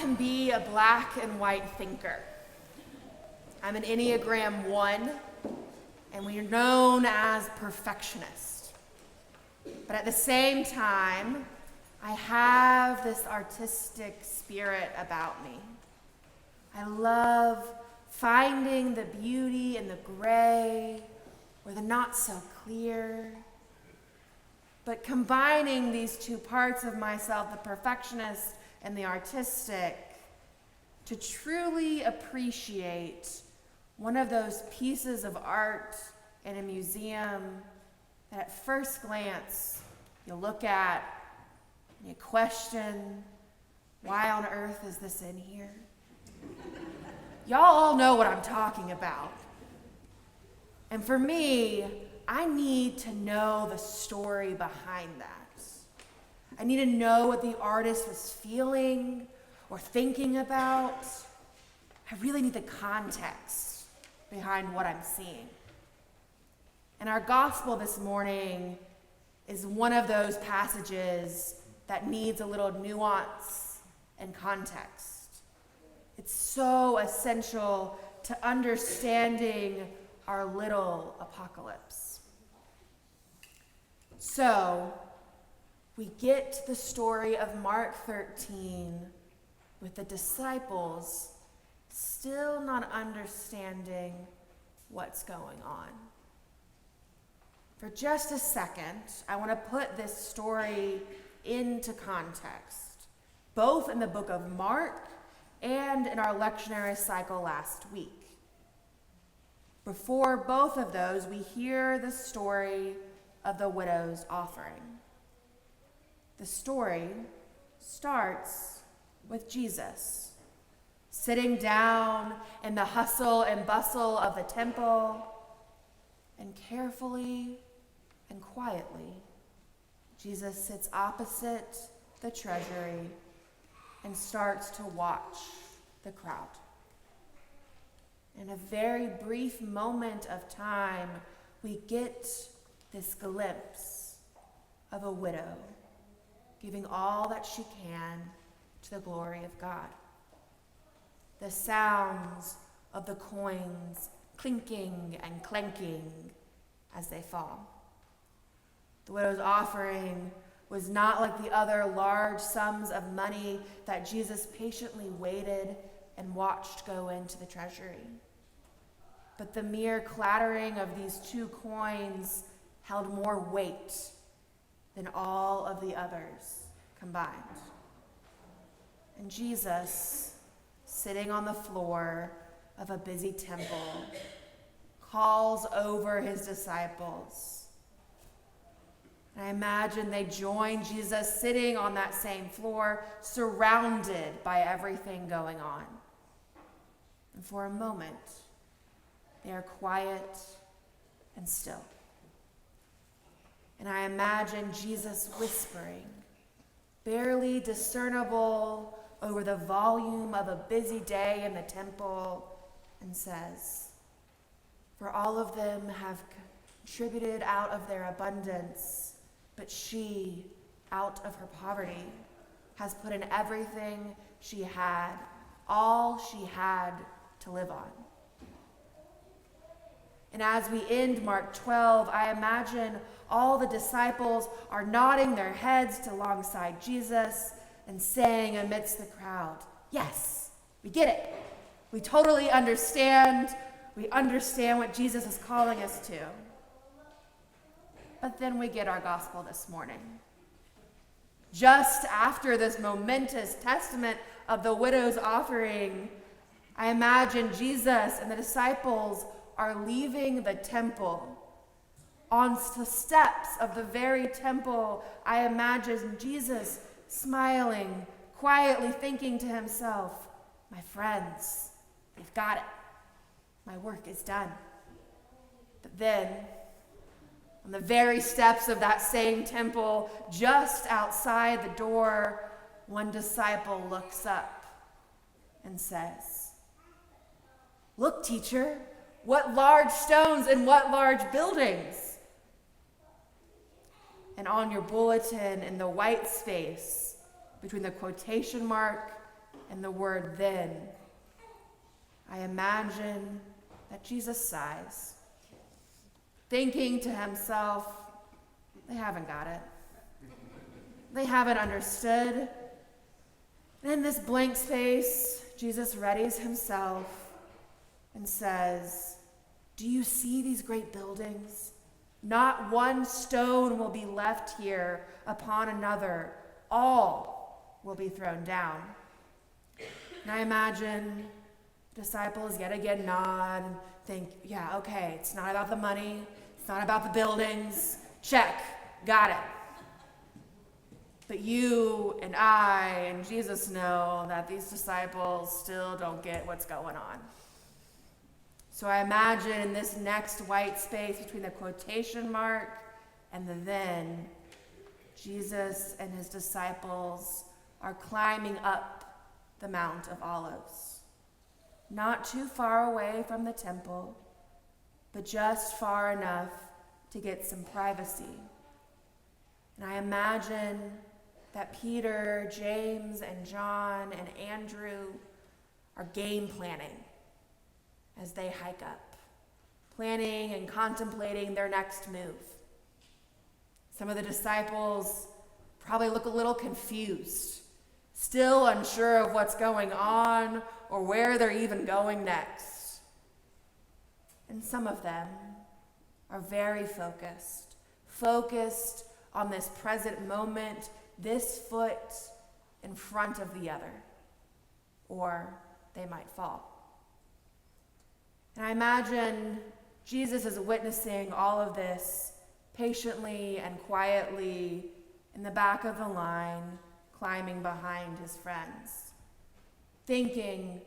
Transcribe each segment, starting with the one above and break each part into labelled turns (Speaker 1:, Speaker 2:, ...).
Speaker 1: can be a black and white thinker. I'm an Enneagram 1, and we are known as perfectionists. But at the same time, I have this artistic spirit about me. I love finding the beauty in the gray or the not so clear. But combining these two parts of myself, the perfectionist and the artistic, to truly appreciate one of those pieces of art in a museum that at first glance you look at and you question, why on earth is this in here? Y'all all know what I'm talking about. And for me, I need to know the story behind that. I need to know what the artist was feeling or thinking about. I really need the context behind what I'm seeing. And our gospel this morning is one of those passages that needs a little nuance and context. It's so essential to understanding our little apocalypse. So, we get the story of Mark 13 with the disciples still not understanding what's going on. For just a second, I want to put this story into context, both in the book of Mark and in our lectionary cycle last week. Before both of those, we hear the story of the widow's offering. The story starts with Jesus sitting down in the hustle and bustle of the temple, and carefully and quietly, Jesus sits opposite the treasury and starts to watch the crowd. In a very brief moment of time, we get this glimpse of a widow giving all that she can to the glory of God. The sounds of the coins clinking and clanking as they fall. The widow's offering was not like the other large sums of money that Jesus patiently waited and watched go into the treasury. But the mere clattering of these 2 coins held more weight than all of the others combined. And Jesus, sitting on the floor of a busy temple, calls over his disciples. And I imagine they join Jesus sitting on that same floor, surrounded by everything going on. And for a moment, they are quiet and still. And I imagine Jesus whispering, barely discernible over the volume of a busy day in the temple, and says, "For all of them have contributed out of their abundance, but she, out of her poverty, has put in everything she had, all she had to live on." And as we end Mark 12, I imagine all the disciples are nodding their heads alongside Jesus and saying amidst the crowd, "Yes, we get it. We totally understand. We understand what Jesus is calling us to." But then we get our gospel this morning. Just after this momentous testament of the widow's offering, I imagine Jesus and the disciples are leaving the temple. On the steps of the very temple, I imagine Jesus smiling, quietly thinking to himself, "My friends, they've got it. My work is done." But then, on the very steps of that same temple, just outside the door, one disciple looks up and says, "Look, teacher, what large stones and what large buildings." And on your bulletin, in the white space between the quotation mark and the word then, I imagine that Jesus sighs, thinking to himself, they haven't got it. They haven't understood. And in this blank space, Jesus readies himself and says, do you see these great buildings? Not one stone will be left here upon another. All will be thrown down. And I imagine disciples yet again nod and think, yeah, okay, it's not about the money. It's not about the buildings. Check, got it. But you and I and Jesus know that these disciples still don't get what's going on. So I imagine in this next white space between the quotation mark and the then, Jesus and his disciples are climbing up the Mount of Olives. Not too far away from the temple, but just far enough to get some privacy. And I imagine that Peter, James, and John, and Andrew are game planning as they hike up, planning and contemplating their next move. Some of the disciples probably look a little confused, still unsure of what's going on or where they're even going next. And some of them are very focused on this present moment, this foot in front of the other, or they might fall. And I imagine Jesus is witnessing all of this patiently and quietly in the back of the line, climbing behind his friends, thinking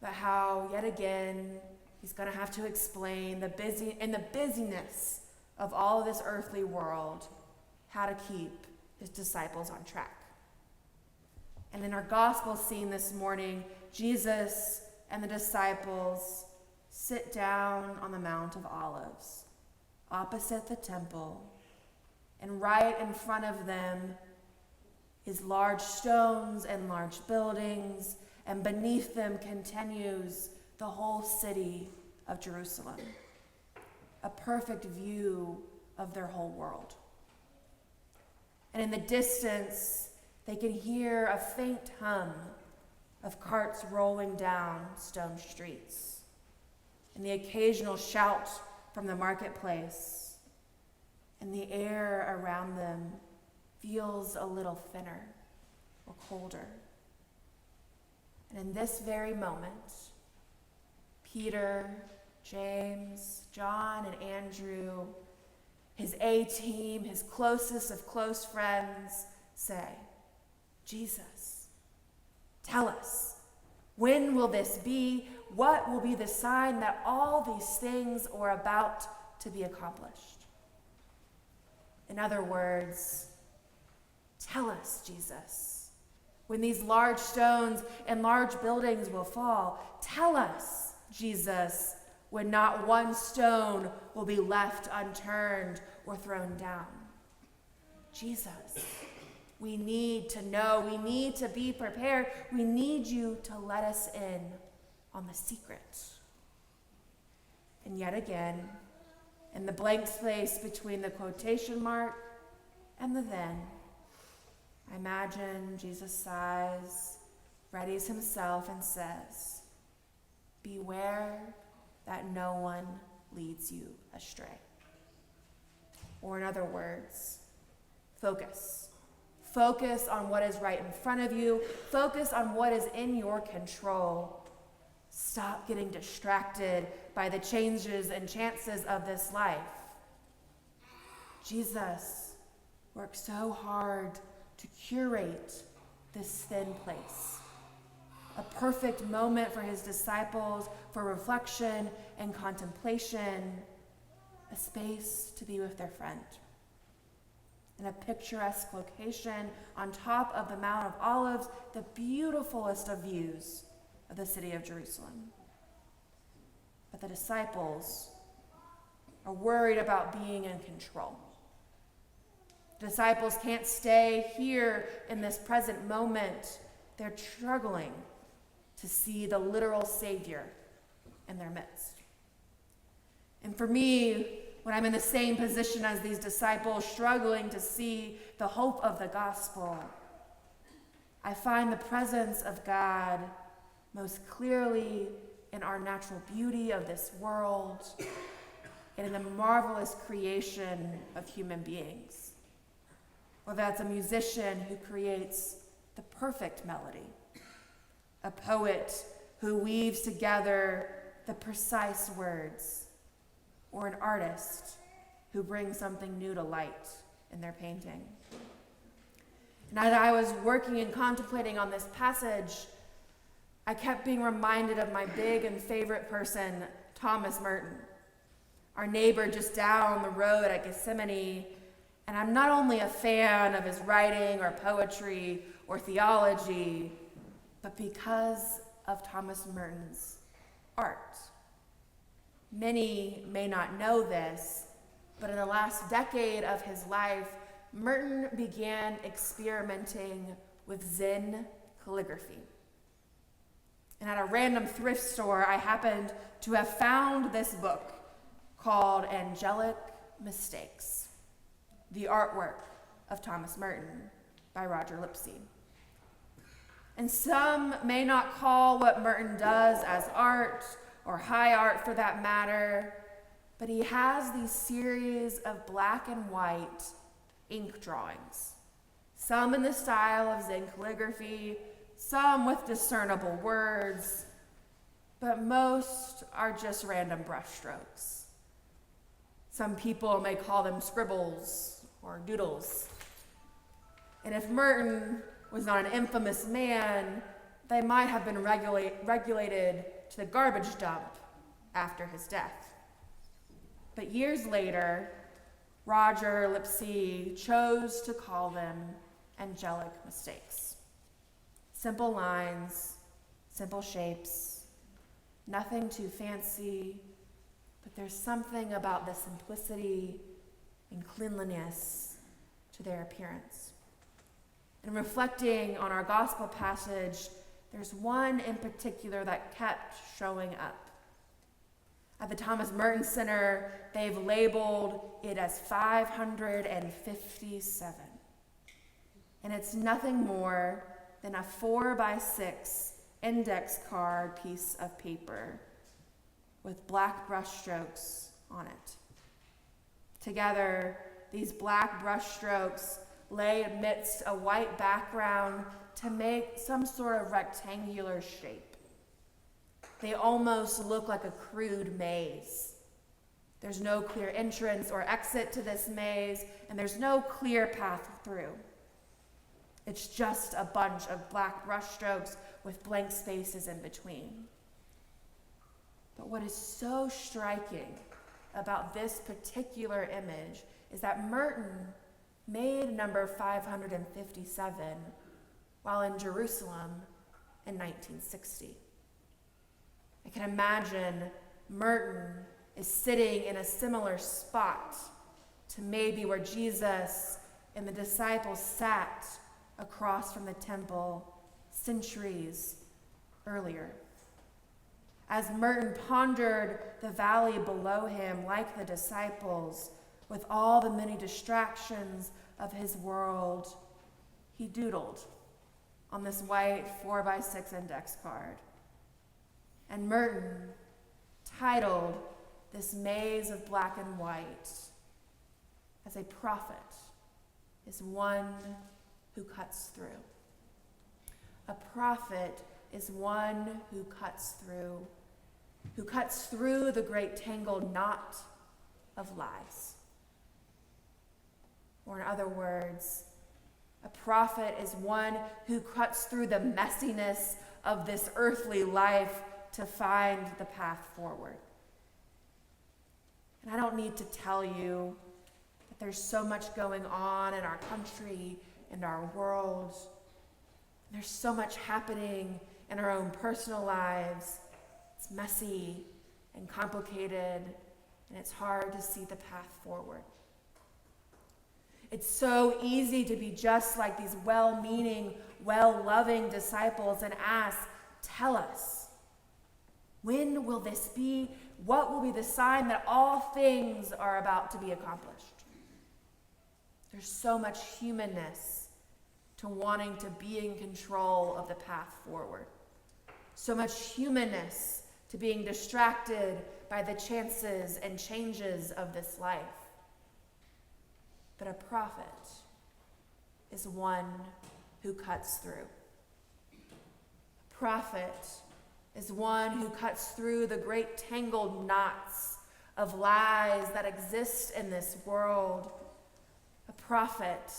Speaker 1: about how yet again he's going to have to explain in the busyness of all of this earthly world, how to keep his disciples on track. And in our gospel scene this morning, Jesus and the disciples sit down on the Mount of Olives, opposite the temple, and right in front of them is large stones and large buildings, and beneath them continues the whole city of Jerusalem, a perfect view of their whole world. And in the distance, they can hear a faint hum of carts rolling down stone streets, and the occasional shout from the marketplace, and the air around them feels a little thinner or colder. And in this very moment, Peter, James, John, and Andrew, his A-team, his closest of close friends, say, Jesus, tell us, when will this be? What will be the sign that all these things are about to be accomplished? In other words, tell us, Jesus, when these large stones and large buildings will fall. Tell us, Jesus, when not one stone will be left unturned or thrown down. Jesus, we need to know. We need to be prepared. We need you to let us in on the secret. And yet again, in the blank space between the quotation mark and the then, I imagine Jesus sighs, readies himself, and says, beware that no one leads you astray. Or in other words, focus. Focus on what is right in front of you. Focus on what is in your control. Stop getting distracted by the changes and chances of this life. Jesus worked so hard to curate this thin place. A perfect moment for his disciples for reflection and contemplation, a space to be with their friend. In a picturesque location on top of the Mount of Olives, the beautifulest of views of the city of Jerusalem. But the disciples are worried about being in control. Disciples can't stay here in this present moment. They're struggling to see the literal Savior in their midst. And for me, when I'm in the same position as these disciples, struggling to see the hope of the gospel, I find the presence of God most clearly in our natural beauty of this world and in the marvelous creation of human beings. Whether that's a musician who creates the perfect melody, a poet who weaves together the precise words, or an artist who brings something new to light in their painting. And as I was working and contemplating on this passage, I kept being reminded of my big and favorite person, Thomas Merton, our neighbor just down the road at Gethsemane. And I'm not only a fan of his writing or poetry or theology, but because of Thomas Merton's art. Many may not know this, but in the last decade of his life, Merton began experimenting with Zen calligraphy. And at a random thrift store, I happened to have found this book called Angelic Mistakes, the artwork of Thomas Merton by Roger Lipsey. And some may not call what Merton does as art, or high art for that matter, but he has these series of black and white ink drawings, some in the style of Zen calligraphy, some with discernible words, but most are just random brushstrokes. Some people may call them scribbles or doodles. And if Merton was not an infamous man, they might have been regulated to the garbage dump after his death. But years later, Roger Lipsey chose to call them angelic mistakes. Simple lines, simple shapes, nothing too fancy, but there's something about the simplicity and cleanliness to their appearance. And reflecting on our gospel passage, there's one in particular that kept showing up. At the Thomas Merton Center, they've labeled it as 557. And it's nothing more than a 4x6 index card piece of paper with black brushstrokes on it. Together, these black brushstrokes lay amidst a white background to make some sort of rectangular shape. They almost look like a crude maze. There's no clear entrance or exit to this maze, and there's no clear path through. It's just a bunch of black brushstrokes with blank spaces in between. But what is so striking about this particular image is that Merton made number 557 while in Jerusalem in 1960. I can imagine Merton is sitting in a similar spot to maybe where Jesus and the disciples sat across from the temple centuries earlier. As Merton pondered the valley below him, like the disciples, with all the many distractions of his world, he doodled on this white 4x6 index card. And Merton titled this maze of black and white as "A prophet is one who cuts through." A prophet is one who cuts through the great tangled knot of lies. Or in other words, a prophet is one who cuts through the messiness of this earthly life to find the path forward. And I don't need to tell you that there's so much going on in our country and our world. There's so much happening in our own personal lives. It's messy and complicated, and it's hard to see the path forward. It's so easy to be just like these well-meaning, well-loving disciples and ask, tell us. When will this be? What will be the sign that all things are about to be accomplished? There's so much humanness to wanting to be in control of the path forward. So much humanness to being distracted by the chances and changes of this life. But a prophet is one who cuts through. A prophet is one who cuts through the great tangled knots of lies that exist in this world. A prophet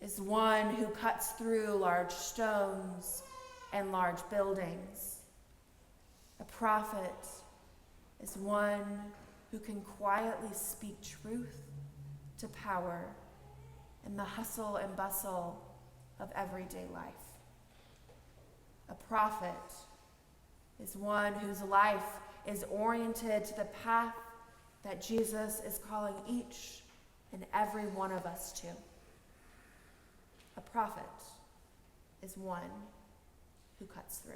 Speaker 1: is one who cuts through large stones and large buildings. A prophet is one who can quietly speak truth to power in the hustle and bustle of everyday life. A prophet is one whose life is oriented to the path that Jesus is calling each and every one of us to. A prophet is one who cuts through.